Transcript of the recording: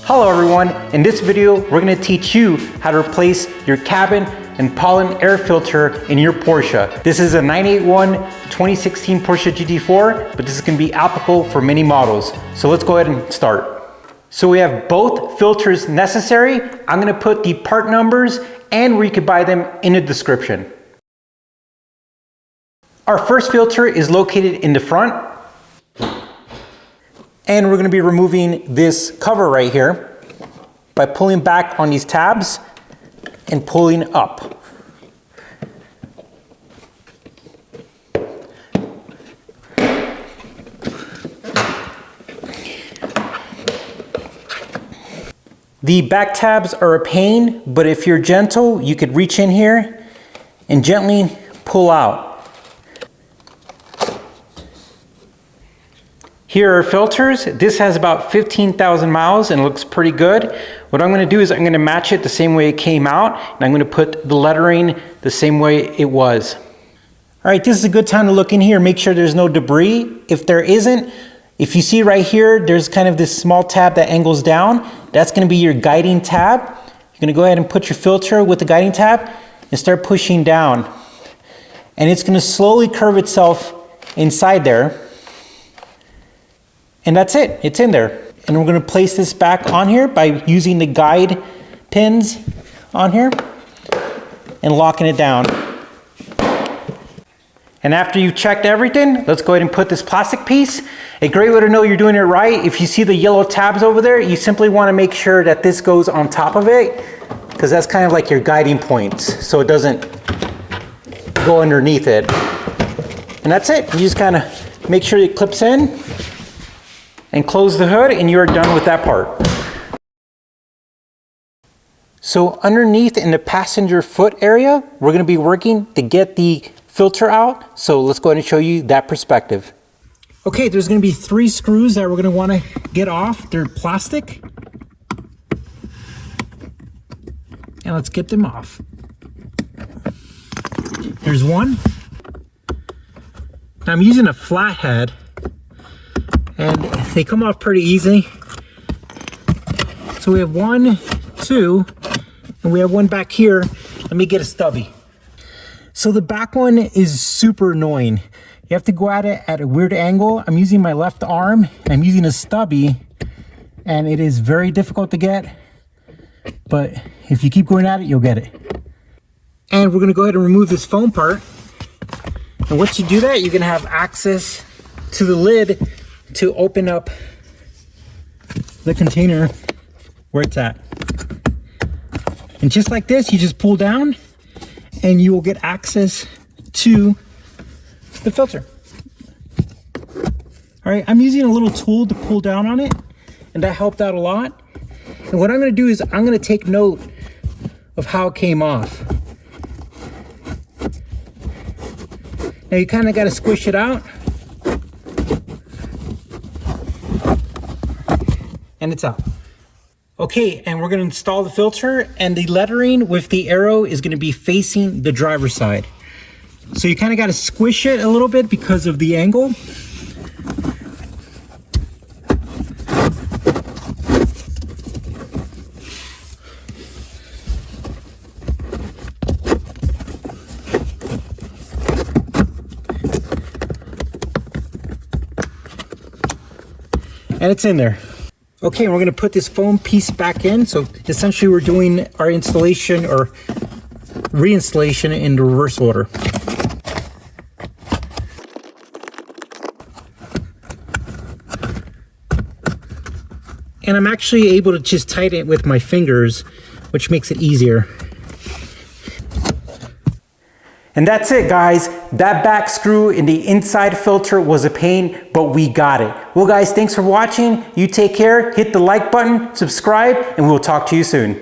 Hello everyone, in this video we're going to teach you how to replace your cabin and pollen air filter in your Porsche. This is a 981 2016 Porsche GT4, but this is going to be applicable for many models. So let's go ahead and start. So we have both filters necessary. I'm going to put the part numbers and where you can buy them in the description. Our first filter is located in the front. And we're going to be removing this cover right here by pulling back on these tabs and pulling up. The back tabs are a pain, but if you're gentle, you could reach in here and gently pull out. Here are filters. This has about 15,000 miles and looks pretty good. What I'm going to do is I'm going to match it the same way it came out, and I'm going to put the lettering the same way it was. All right, this is a good time to look in here, make sure there's no debris. If there isn't, if you see right here, there's kind of this small tab that angles down. That's going to be your guiding tab. You're going to go ahead and put your filter with the guiding tab and start pushing down. And it's going to slowly curve itself inside there. And that's it, it's in there. And we're gonna place this back on here by using the guide pins on here and locking it down. And after you've checked everything, let's go ahead and put this plastic piece. A great way to know you're doing it right, if you see the yellow tabs over there, you simply wanna make sure that this goes on top of it, because that's kind of like your guiding points, so it doesn't go underneath it. And that's it, you just kind of make sure it clips in, and close the hood, and you're done with that part. So underneath in the passenger foot area, we're going to be working to get the filter out. So let's go ahead and show you that perspective. Okay, there's going to be 3 screws that we're going to want to get off. They're plastic. And let's get them off. There's one. I'm using a flathead, and they come off pretty easy. So we have 1, 2, and we have one back here. Let me get a stubby. So the back one is super annoying. You have to go at it at a weird angle. I'm using my left arm, and I'm using a stubby, and it is very difficult to get, but if you keep going at it, you'll get it. And we're gonna go ahead and remove this foam part. And once you do that, you're gonna have access to the lid to open up the container where it's at. And just like this, you just pull down and you will get access to the filter. All right, I'm using a little tool to pull down on it, and that helped out a lot. And what I'm gonna do is I'm gonna take note of how it came off. Now you kind of gotta squish it out, and it's out. Okay, and we're gonna install the filter, and the lettering with the arrow is gonna be facing the driver's side. So you kind of gotta squish it a little bit because of the angle. And it's in there. Okay, we're gonna put this foam piece back in. So essentially we're doing our installation or reinstallation in the reverse order. And I'm actually able to just tighten it with my fingers, which makes it easier. And that's it, guys. That back screw in the inside filter was a pain, but we got it. Well, guys, thanks for watching. You take care, hit the like button, subscribe, and we'll talk to you soon.